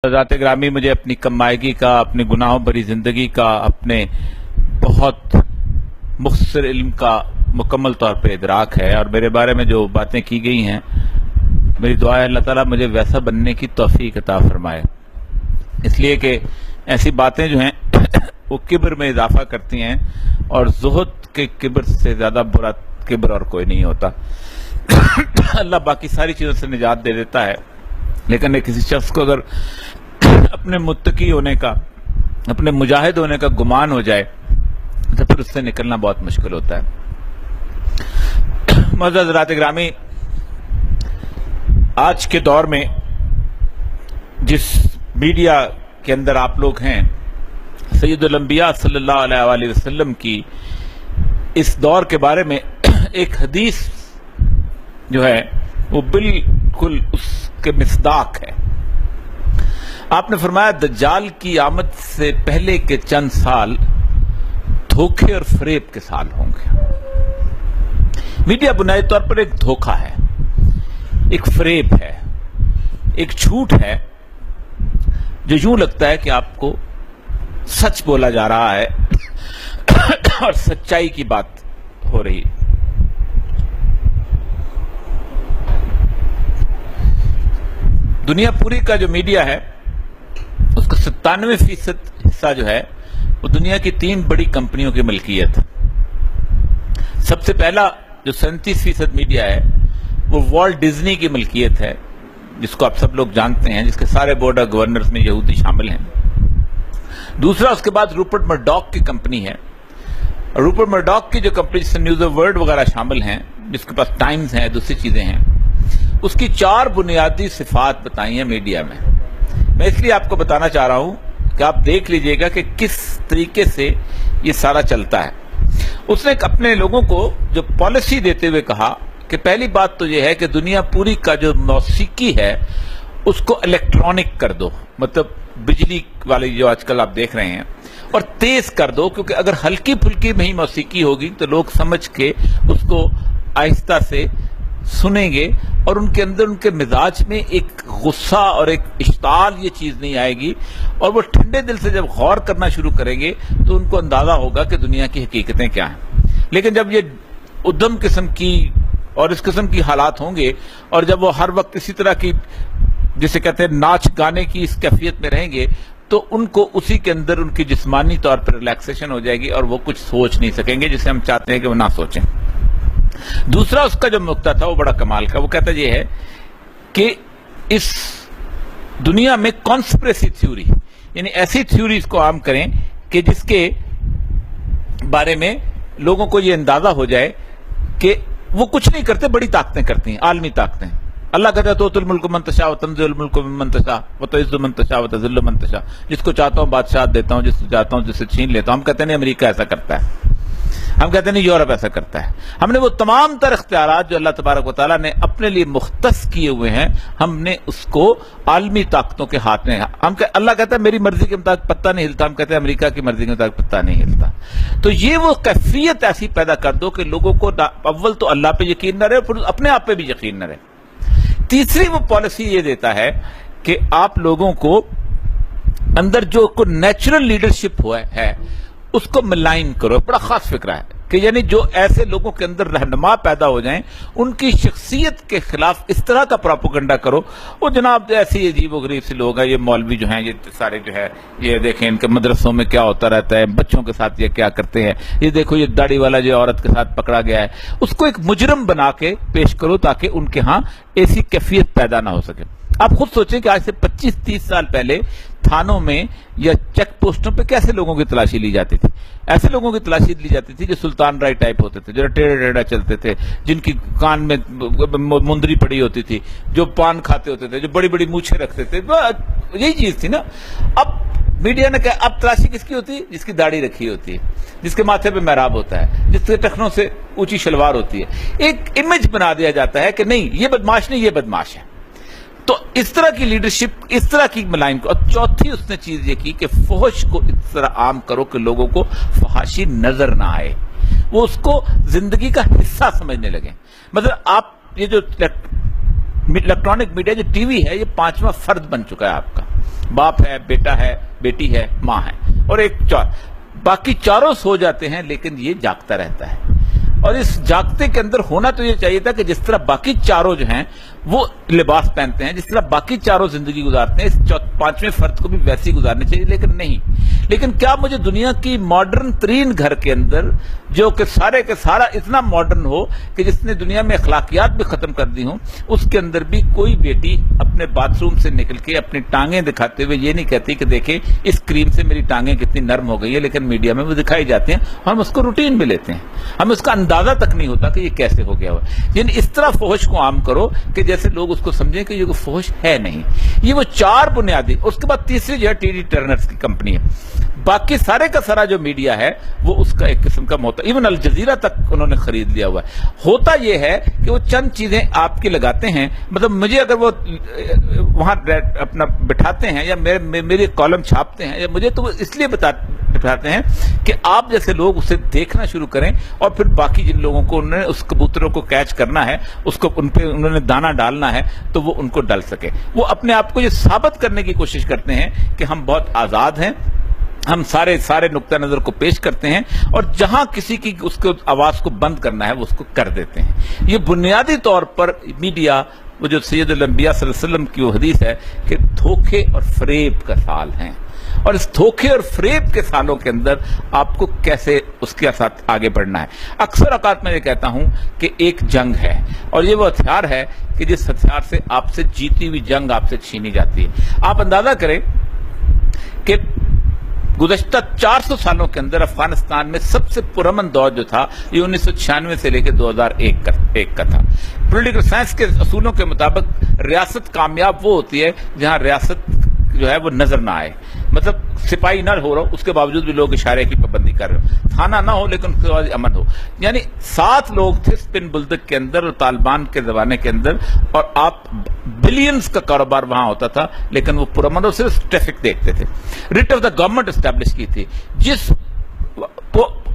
ذات گرامی، مجھے اپنی کمائیگی کا، اپنی گناہوں بھری زندگی کا، اپنے بہت مختصر علم کا مکمل طور پہ ادراک ہے، اور میرے بارے میں جو باتیں کی گئی ہیں، میری دعا ہے اللہ تعالیٰ مجھے ویسا بننے کی توفیق عطا فرمائے، اس لیے کہ ایسی باتیں جو ہیں وہ کبر میں اضافہ کرتی ہیں، اور زہد کے کبر سے زیادہ برا کبر اور کوئی نہیں ہوتا۔ اللہ باقی ساری چیزوں سے نجات دے دیتا ہے، لیکن ایک کسی شخص کو اگر اپنے متقی ہونے کا، اپنے مجاہد ہونے کا گمان ہو جائے تو پھر اس سے نکلنا بہت مشکل ہوتا ہے۔ معزز حضرات گرامی، آج کے دور میں جس میڈیا کے اندر آپ لوگ ہیں، سید الانبیاء صلی اللہ علیہ وآلہ وسلم کی اس دور کے بارے میں ایک حدیث جو ہے وہ بالکل اس کے مصداق ہے۔ آپ نے فرمایا دجال کی آمد سے پہلے کے چند سال دھوکے اور فریب کے سال ہوں گے۔ میڈیا بنیادی طور پر ایک دھوکہ ہے، ایک فریب ہے، ایک جھوٹ ہے جو یوں لگتا ہے کہ آپ کو سچ بولا جا رہا ہے اور سچائی کی بات ہو رہی ہے۔ دنیا پوری کا جو میڈیا ہے اس کا 97% حصہ جو ہے وہ دنیا کی 3 بڑی کمپنیوں کی ملکیت ہے۔ سب سے پہلا جو 37% میڈیا ہے وہ والٹ ڈزنی کی ملکیت ہے، جس کو آپ سب لوگ جانتے ہیں، جس کے سارے بورڈ آف گورنرز میں یہودی شامل ہیں۔ دوسرا اس کے بعد روپرٹ مرڈاک کی کمپنی ہے، اور روپرٹ مرڈاک کی جو کمپنی جس سے نیوز آف ورلڈ وغیرہ شامل ہیں، جس کے پاس ٹائمز ہیں، دوسری چیزیں ہیں، اس کی 4 بنیادی صفات بتائی ہیں میڈیا میں۔ میں اس لیے آپ کو بتانا چاہ رہا ہوں کہ آپ دیکھ لیجئے گا کہ کس طریقے سے یہ سارا چلتا ہے۔ اس نے اپنے لوگوں کو جو پالیسی دیتے ہوئے کہا کہ پہلی بات تو یہ ہے کہ دنیا پوری کا جو موسیقی ہے اس کو الیکٹرانک کر دو، مطلب بجلی والی جو آج کل آپ دیکھ رہے ہیں، اور تیز کر دو، کیونکہ اگر ہلکی پھلکی میں ہی موسیقی ہوگی تو لوگ سمجھ کے اس کو آہستہ سے سنیں گے، اور ان کے اندر، ان کے مزاج میں ایک غصہ اور ایک اشتعال یہ چیز نہیں آئے گی، اور وہ ٹھنڈے دل سے جب غور کرنا شروع کریں گے تو ان کو اندازہ ہوگا کہ دنیا کی حقیقتیں کیا ہیں۔ لیکن جب یہ ادھم قسم کی اور اس قسم کی حالات ہوں گے، اور جب وہ ہر وقت اسی طرح کی جسے کہتے ہیں ناچ گانے کی اس کیفیت میں رہیں گے، تو ان کو اسی کے اندر ان کی جسمانی طور پر ریلیکسیشن ہو جائے گی، اور وہ کچھ سوچ نہیں سکیں گے جسے ہم چاہتے ہیں کہ وہ نہ سوچیں۔ دوسرا اس کا جو نقطہ تھا وہ بڑا کمال کا، وہ کہتا یہ ہے کہ اس دنیا میں کانسپریسی تھیوری، یعنی ایسی تھیوریز کو عام کریں کہ جس کے بارے میں لوگوں کو یہ اندازہ ہو جائے کہ وہ کچھ نہیں کرتے، بڑی طاقتیں کرتی ہیں، عالمی طاقتیں۔ اللہ کہتا ہے تو الملک من تشاء وتنزع الملک ممن تشاء وتعز من تشاء وتذل من تشاء، جس کو چاہتا ہوں بادشاہت دیتا ہوں، جس کو چاہتا ہوں جسے چھین لیتا ہوں۔ ہم کہتے ہیں نہیں امریکہ ایسا کرتا ہے، ہم کہتے ہیں نہیں یورپ ایسا کرتا ہے۔ ہم نے وہ تمام تر اختیارات جو اللہ تبارک و تعالیٰ نے اپنے لیے مختص کیے ہوئے ہیں، ہم نے اس کو عالمی طاقتوں کے ہاتھ میں، اللہ کہتا ہے میری مرضی کے مطابق پتہ نہیں ہلتا، ہم کہتے ہیں امریکہ کی مرضی کے مطابق پتہ نہیں ہلتا۔ تو یہ وہ کیفیت ایسی پیدا کر دو کہ لوگوں کو اول تو اللہ پہ یقین نہ رہے، پھر اپنے آپ پہ بھی یقین نہ رہے۔ تیسری وہ پالیسی یہ دیتا ہے کہ آپ لوگوں کو اندر جو نیچرل لیڈرشپ ہوا ہے اس کو ملائن کرو۔ بڑا خاص فکرہ ہے کہ یعنی جو ایسے لوگوں کے اندر رہنما پیدا ہو جائیں، ان کی شخصیت کے خلاف اس طرح کا پروپیگنڈا کرو۔ وہ جناب ایسی عجیب و غریب سے لوگ ہیں، یہ مولوی جو ہیں، یہ سارے جو ہے، یہ دیکھیں ان کے مدرسوں میں کیا ہوتا رہتا ہے، بچوں کے ساتھ یہ کیا کرتے ہیں، یہ دیکھو یہ داڑھی والا جو عورت کے ساتھ پکڑا گیا ہے، اس کو ایک مجرم بنا کے پیش کرو تاکہ ان کے ہاں ایسی کیفیت پیدا نہ ہو سکے۔ آپ خود سوچیں کہ آج سے 25-30 سال پہلے تھانوں میں یا چیک پوسٹوں پہ کیسے لوگوں کی تلاشی لی جاتی تھی؟ ایسے لوگوں کی تلاشی لی جاتی تھی جو سلطان رائے ٹائپ ہوتے تھے، جو ٹیڑھا ٹیڑھا چلتے تھے، جن کی کان میں مندری پڑی ہوتی تھی، جو پان کھاتے ہوتے تھے، جو بڑی بڑی مونچھیں رکھتے تھے۔ یہی چیز تھی نا۔ اب میڈیا نے کہا اب تلاشی کس کی ہوتی ہے؟ جس کی داڑھی رکھی ہوتی ہے، جس کے ماتھے پہ محراب ہوتا ہے، جس کے ٹخنوں سے اونچی شلوار ہوتی ہے۔ ایک امیج بنا دیا جاتا ہے کہ نہیں یہ بدماش نہیں، یہ بدماش ہے۔ تو اس طرح کی لیڈرشپ، اس طرح کی ملائن کو۔ اور چوتھی اس نے چیز یہ کی کہ فحش کو اس طرح عام کرو کہ لوگوں کو فحاشی نظر نہ آئے، وہ اس کو زندگی کا حصہ سمجھنے لگے۔ مطلب آپ یہ جو الیکٹرانک میڈیا جو ٹی وی ہے، یہ 5واں فرد بن چکا ہے آپ کا۔ باپ ہے, بیٹا ہے, بیٹی ہے, ماں ہے, اور ایک باقی چاروں سو جاتے ہیں لیکن یہ جاگتا رہتا ہے. اور اس جاگتے کے اندر ہونا تو یہ چاہیے تھا کہ جس طرح باقی چاروں جو ہیں وہ لباس پہنتے ہیں, جس طرح باقی چاروں زندگی گزارتے ہیں, اس پانچویں فرد کو بھی ویسی گزارنی چاہیے, لیکن نہیں. لیکن کیا مجھے دنیا کی ماڈرن ترین گھر کے اندر, جو کہ سارے کے سارا اتنا ماڈرن ہو کہ جس نے دنیا میں اخلاقیات بھی ختم کر دی ہوں, اس کے اندر بھی کوئی بیٹی اپنے باتھ روم سے نکل کے اپنی ٹانگیں دکھاتے ہوئے یہ نہیں کہتی کہ دیکھیں اس کریم سے میری ٹانگیں کتنی نرم ہو گئی ہے, لیکن میڈیا میں وہ دکھائی جاتی ہیں, ہم اس کو روٹین میں لیتے ہیں, ہمیں اس کا اندازہ تک نہیں ہوتا کہ یہ کیسے ہو گیا ہوا. یعنی اس طرح فحش کو عام کرو کہ جیسے لوگ اس کو سمجھیں کہ یہ کوئی فحش ہے نہیں. یہ وہ چار بنیادی. اس کے بعد تیسری جو ہے ٹی ڈی ٹرنرز کی کمپنی ہے. باقی سارے کا سارا جو میڈیا ہے وہ اس کا ایک قسم کا موتا, ایون الجزیرہ تک انہوں نے خرید لیا ہوا ہے. ہوتا یہ ہے کہ وہ چند چیزیں آپ کی لگاتے ہیں, مطلب مجھے اگر وہ وہاں اپنا بٹھاتے ہیں یا میری کالم چھاپتے ہیں, یا مجھے تو وہ اس لیے بٹھاتے ہیں کہ آپ جیسے لوگ اسے دیکھنا شروع کریں, اور پھر باقی جن لوگوں کو انہوں نے اس کبوتروں کو کیچ کرنا ہے, اس کو ان پہ انہوں نے دانا ڈالنا ہے, تو وہ ان کو ڈل سکے. وہ اپنے آپ کو یہ ثابت کرنے کی کوشش کرتے ہیں کہ ہم بہت آزاد ہیں, ہم سارے نقطہ نظر کو پیش کرتے ہیں, اور جہاں کسی کی اس کو آواز کو بند کرنا ہے وہ اس کو کر دیتے ہیں. یہ بنیادی طور پر میڈیا, وہ جو سید الانبیاء صلی اللہ علیہ وسلم کی وہ حدیث ہے کہ دھوکے اور فریب کا سال ہیں, اور اس دھوکے اور فریب کے سالوں کے اندر آپ کو کیسے اس کے ساتھ آگے بڑھنا ہے. اکثر اوقات میں یہ کہتا ہوں کہ ایک جنگ ہے, اور یہ وہ ہتھیار ہے کہ جس ہتھیار سے آپ سے جیتی ہوئی جنگ آپ سے چھینی جاتی ہے. آپ اندازہ کریں کہ گزشتہ 400 سالوں کے اندر افغانستان میں سب سے پرامن دور جو تھا یہ 1996 سے لے کے 2001 کا تھا. پولیٹیکل سائنس کے اصولوں کے مطابق ریاست کامیاب وہ ہوتی ہے جہاں ریاست جو ہے وہ نظر نہ آئے, مطلب سپاہی نہ ہو رہا ہو اس کے باوجود بھی لوگ اشارے کی پابندی کر رہے ہو, تھانہ نہ ہو لیکن اس کے بعد امن ہو. یعنی 7 لوگ تھے سپن بلدک کے اندر اور طالبان کے زمانے کے اندر, اور آپ بلینز کا کاروبار وہاں ہوتا تھا, لیکن وہ پرامن اور صرف ٹریفک دیکھتے تھے. Rate of the government establish کی تھی, جس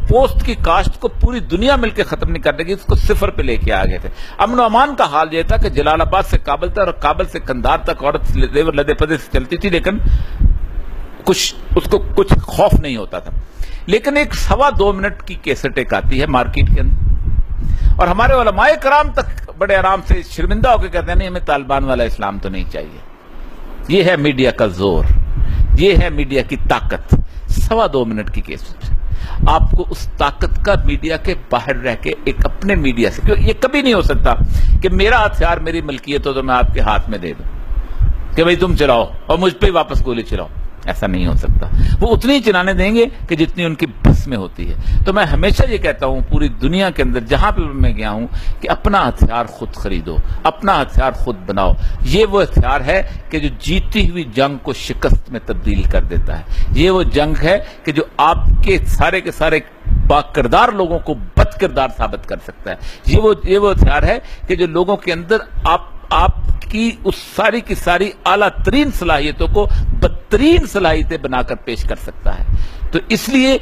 پوسٹ کی کاشت کو پوری دنیا مل کے ختم نہیں کرنے کی, اس کو 0 پہ لے کے آ گئے تھے. امن و امان کا حال یہ تھا کہ جلال آباد سے کابل تک اور کابل سے قندھار تک عورت لدے پدے سے چلتی تھی, لیکن اس کو کچھ خوف نہیں ہوتا تھا. لیکن ایک 2.25 منٹ کی کیسٹ ایک آتی ہے مارکیٹ کے اندر, اور ہمارے علماء کرام تک بڑے آرام سے شرمندہ ہو کے کہتے ہیں نہیں ہمیں طالبان والا اسلام تو نہیں چاہیے. یہ ہے میڈیا کا زور, یہ ہے میڈیا کی طاقت. 2.25 منٹ کی کیسٹ آپ کو اس طاقت کا میڈیا کے باہر رہ کے ایک اپنے میڈیا سے, کیوں یہ کبھی نہیں ہو سکتا کہ میرا ہتھیار میری ملکیت ہو تو میں آپ کے ہاتھ میں دے دوں کہ بھئی تم چلاؤ اور مجھ پہ واپس گولی چلاؤ. ایسا نہیں ہو سکتا. وہ اتنی چلانے دیں گے کہ جتنی ان کی بس میں ہوتی ہے. تو میں ہمیشہ یہ کہتا ہوں پوری دنیا کے اندر جہاں پہ میں گیا ہوں کہ اپنا ہتھیار خود خریدو, اپنا ہتھیار خود بناؤ. یہ وہ ہتھیار ہے کہ جو جیتی ہوئی جنگ کو شکست میں تبدیل کر دیتا ہے. یہ وہ جنگ ہے کہ جو آپ کے سارے با کردار لوگوں کو بد کردار ثابت کر سکتا ہے. یہ وہ ہتھیار ہے کہ جو لوگوں کے اندر آپ کی اس ساری کی ساری اعلیٰ ترین صلاحیتوں کو بدترین صلاحیتیں بنا کر پیش کر سکتا ہے. تو اس لیے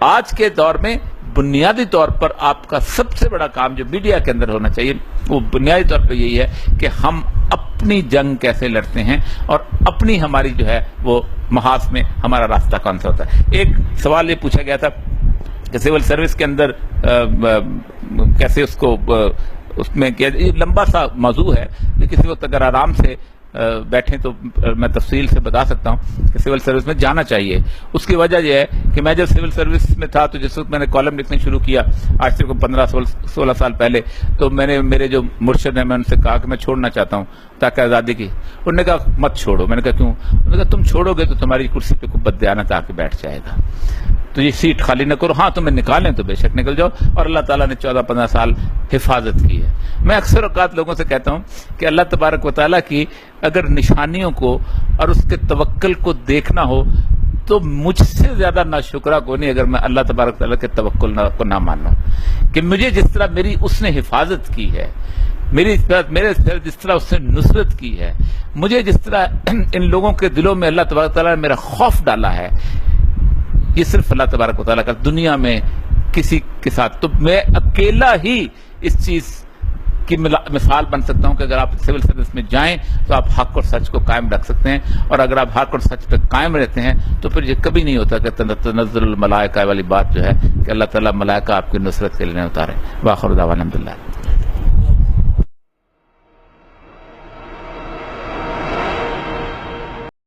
آج کے دور میں بنیادی طور پر آپ کا سب سے بڑا کام جو میڈیا کے اندر ہونا چاہیے وہ بنیادی طور پہ یہی ہے کہ ہم اپنی جنگ کیسے لڑتے ہیں اور اپنی ہماری جو ہے وہ محاذ میں ہمارا راستہ کون سا ہوتا ہے. ایک سوال یہ پوچھا گیا تھا کہ سول سروس کے اندر کیسے اس میں کیا, یہ لمبا سا موضوع ہے, کسی وقت اگر آرام سے بیٹھیں تو میں تفصیل سے بتا سکتا ہوں کہ سول سروس میں جانا چاہیے. اس کی وجہ یہ ہے کہ میں جب سول سروس میں تھا تو جس وقت میں نے کالم لکھنے شروع کیا آج سے 15-16 سال پہلے, تو میں نے میرے جو مرشد ہیں میں ان سے کہا کہ میں چھوڑنا چاہتا ہوں تاکہ آزادی کی. انہوں نے کہا مت چھوڑو. میں نے کہا کیوں؟ انہوں نے کہا تم چھوڑو گے تو تمہاری کرسی پہ کوئی بددیانت آ کے بیٹھ جائے گا, تو یہ سیٹ خالی نہ کرو. ہاں تمہیں نکالیں تو بے شک نکل جاؤ, اور اللہ تعالیٰ نے 14-15 سال حفاظت کی ہے. میں اکثر اوقات لوگوں سے کہتا ہوں کہ اللہ تبارک و تعالیٰ کی اگر نشانیوں کو اور اس کے توکل کو دیکھنا ہو تو مجھ سے زیادہ ناشکرہ کو نہیں اگر میں اللہ تبارک و تعالیٰ کے توکل کو نہ مانوں. کہ مجھے جس طرح میری اس نے حفاظت کی ہے, میرے جس طرح اس نے نصرت کی ہے, مجھے جس طرح ان لوگوں کے دلوں میں اللہ تبارک و تعالیٰ نے میرا خوف ڈالا ہے, یہ صرف اللہ تبارک و تعالیٰ کا. دنیا میں کسی کے ساتھ تو میں اکیلا ہی اس چیز کی مثال بن سکتا ہوں کہ اگر آپ سول سروس میں جائیں تو آپ حق اور سچ کو قائم رکھ سکتے ہیں، اور اگر آپ حق اور سچ پہ قائم رہتے ہیں تو پھر یہ کبھی نہیں ہوتا کہ تنزل الملائکہ والی بات جو ہے کہ اللہ تعالیٰ ملائکہ آپ کی نصرت کے لیے اتارے۔ وآخر دعوانا الحمدللہ۔